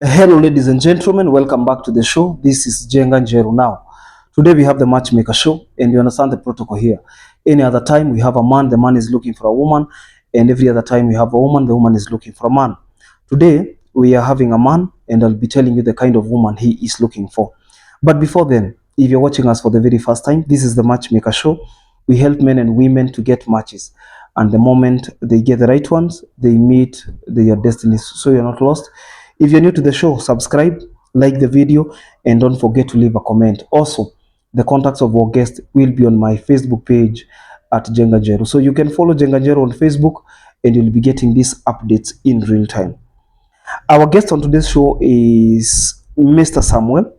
Hello, ladies and gentlemen. Welcome back to the show. This is Jenga Njeru. Now, today we have the Matchmaker show, and you understand the protocol here. Any other time we have a man, the man is looking for a woman, and every other time we have a woman, the woman is looking for a man. Today we are having a man, and I'll be telling you the kind of woman he is looking for. But before then, if you're watching us for the very first time, this is the Matchmaker show. We help men and women to get matches, and the moment they get the right ones, they meet their destinies. So you're not lost. If you're new to the show, subscribe, like the video, and don't forget to leave a comment. Also, the contacts of our guest will be on my Facebook page at Jenga Njeru. So you can follow Jenga Njeru on Facebook and you'll be getting these updates in real time. Our guest on today's show is Mr. Samuel,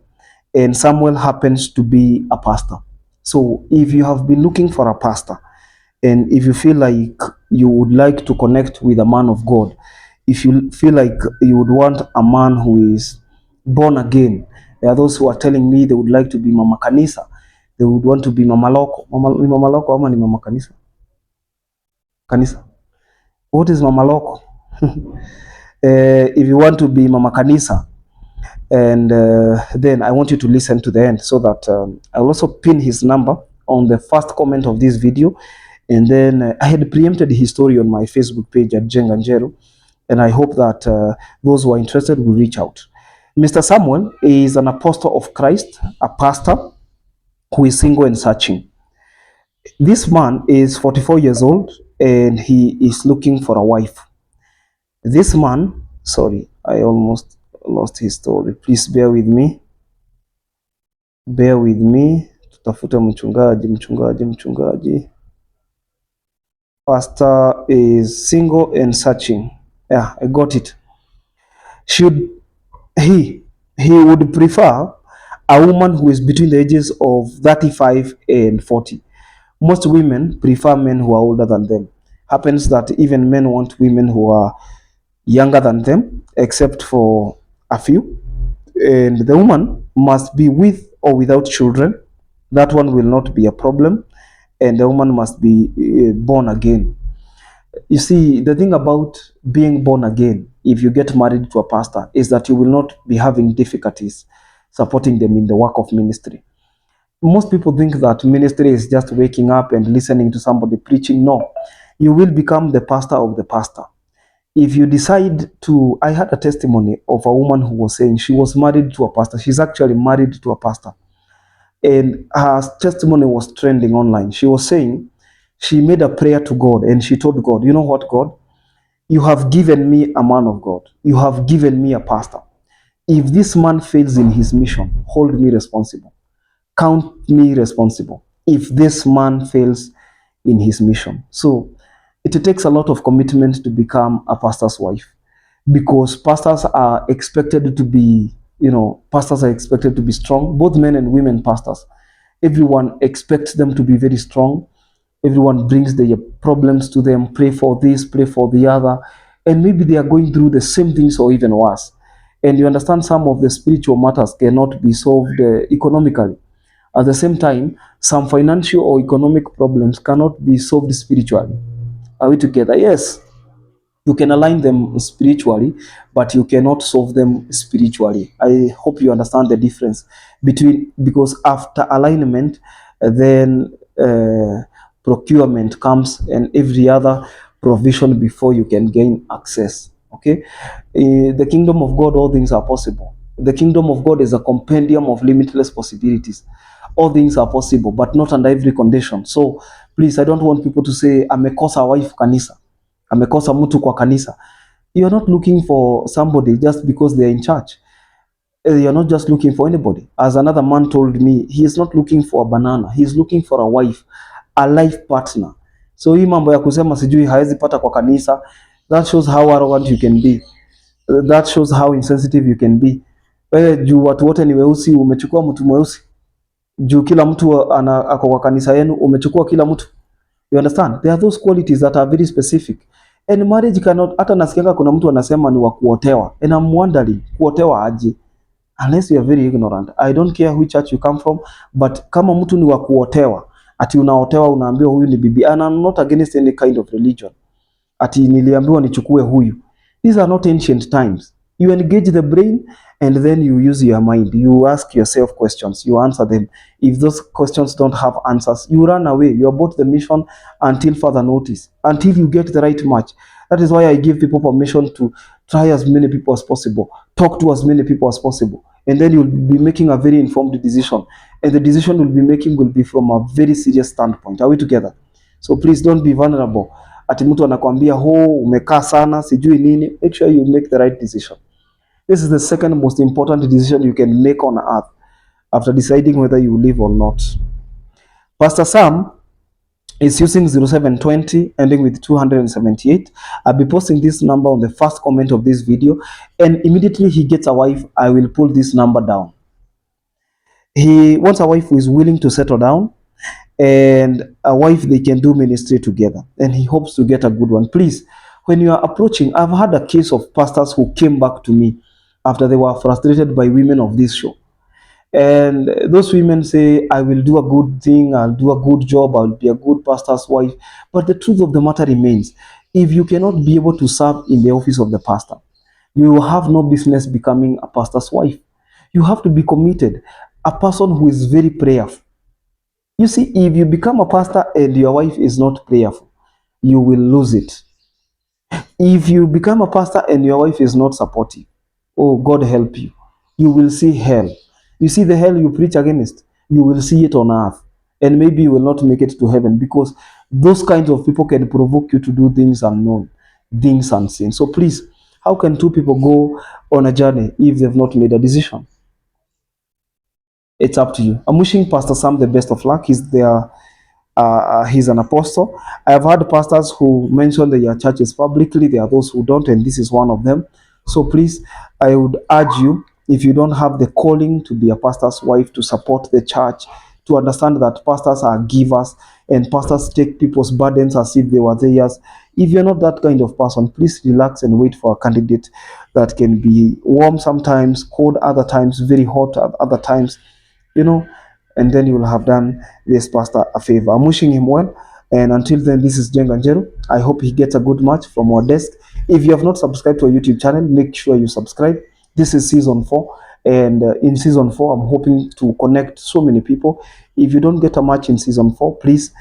and Samuel happens to be a pastor. So if you have been looking for a pastor, and if you feel like you would like to connect with a man of God, if you feel like you would want a man who is born again, there are those who are telling me they would like to be Mama Kanisa, they would want to be Mama Loko. Mama Loko ama ni Mama Kanisa? Kanisa. What is Mama Loko? If you want to be Mama Kanisa, and then I want you to listen to the end so that I'll also pin his number on the first comment of this video. And then I had preempted his story on my Facebook page at Jenga Njeru, and I hope that those who are interested will reach out. Mr. Samuel is an apostle of Christ, a pastor who is single and searching. This man is 44 years old and he is looking for a wife. This man, sorry, I almost lost his story. Please bear with me. Bear with me. Tutafute mchungaji. Pastor is single and searching. Yeah, I got it. Should he would prefer a woman who is between the ages of 35 and 40. Most women prefer men who are older than them. Happens that even men want women who are younger than them, except for a few. And the woman must be with or without children. That one will not be a problem. And the woman must be born again. You see, the thing about being born again, if you get married to a pastor, is that you will not be having difficulties supporting them in the work of ministry. Most people think that ministry is just waking up and listening to somebody preaching. No, you will become the pastor of the pastor. If you decide to, I had a testimony of a woman who was saying she was married to a pastor. She's actually married to a pastor. And her testimony was trending online. She was saying she made a prayer to God and she told God, you know what, God? You have given me a man of God. You have given me a pastor. If this man fails in his mission, hold me responsible. Count me responsible if this man fails in his mission. So it takes a lot of commitment to become a pastor's wife, because pastors are expected to be, pastors are expected to be strong, both men and women pastors. Everyone expects them to be very strong. Everyone brings their problems to them, pray for this, pray for the other, and maybe they are going through the same things or even worse. And you understand some of the spiritual matters cannot be solved economically. At the same time, some financial or economic problems cannot be solved spiritually. Are we together? Yes. You can align them spiritually, but you cannot solve them spiritually. I hope you understand the difference between, because after alignment, then procurement comes and every other provision before you can gain access. Okay, the kingdom of God, all things are possible. The kingdom of God is a compendium of limitless possibilities. All things are possible, but not under every condition. So please, I don't want people to say amekosa wife kanisa, amekosa mtu kwa kanisa. You're not looking for somebody just because they're in church. You're not just looking for anybody. As another man told me, he is not looking for a banana. He's looking for a wife, a life partner. So hii mambo ya kusema sijui hawezi pata kwa kanisa, that shows how arrogant you can be. That shows how insensitive you can be. Wewe juu watu wote ni weusi, umechukua mtu mweusi. Juu kila mtu ako kwa kanisa yenu, umechukua kila mtu. You understand? There are those qualities that are very specific. And marriage cannot, hata nasikianga kuna mtu anasema ni wa kuotewa. And I'm wondering, kuotewa aje? Unless you are very ignorant. I don't care which church you come from, but kama mtu ni wa kuotewa, ati unaotewa unaambiwa huyu ni bibi. And I'm not against any kind of religion. Ati niliambiwa nichukue huyu. These are not ancient times. You engage the brain, and then you use your mind. You ask yourself questions, you answer them. If those questions don't have answers, you run away. You abort the mission until further notice, until you get the right match. That is why I give people permission to try as many people as possible, talk to as many people as possible, and then you'll be making a very informed decision. And the decision you'll be making will be from a very serious standpoint. Are we together? So please don't be vulnerable. Ati mtu anakuambia umekaa sana sijui nini. Make sure you make the right decision. This is the second most important decision you can make on earth after deciding whether you live or not. Pastor Sam is using 0720 ending with 278. I'll be posting this number on the first comment of this video, and immediately he gets a wife, I will pull this number down. He wants a wife who is willing to settle down, and a wife they can do ministry together, and he hopes to get a good one. Please, when you are approaching, I've had a case of pastors who came back to me after they were frustrated by women of this show. And those women say, I will do a good thing, I'll do a good job, I'll be a good pastor's wife. But the truth of the matter remains, if you cannot be able to serve in the office of the pastor, you have no business becoming a pastor's wife. You have to be committed, a person who is very prayerful. You see, if you become a pastor and your wife is not prayerful, you will lose it. If you become a pastor and your wife is not supportive, oh, God help you, you will see hell. You see the hell you preach against, you will see it on earth. And maybe you will not make it to heaven, because those kinds of people can provoke you to do things unknown, things unseen. So please, how can two people go on a journey if they've not made a decision? It's up to you. I'm wishing Pastor Sam the best of luck. He's an apostle. I have heard pastors who mention their churches publicly. There are those who don't, and this is one of them. So please, I would urge you, if you don't have the calling to be a pastor's wife, to support the church, to understand that pastors are givers and pastors take people's burdens as if they were theirs. If you're not that kind of person, please relax and wait for a candidate that can be warm sometimes, cold other times, very hot at other times, and then you will have done this pastor a favor. I'm wishing him well. And until then, this is Jenga Njeru. I hope he gets a good match from our desk. If you have not subscribed to our YouTube channel, make sure you subscribe. This is season 4. And in season 4, I'm hoping to connect so many people. If you don't get a match in season 4, please,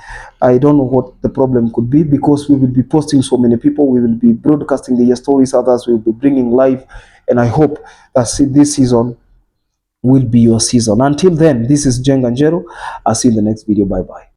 I don't know what the problem could be, because we will be posting so many people. We will be broadcasting their stories. Others will be bringing live. And I hope that this season will be your season. Until then, this is Jenga Njeru. I'll see you in the next video. Bye bye.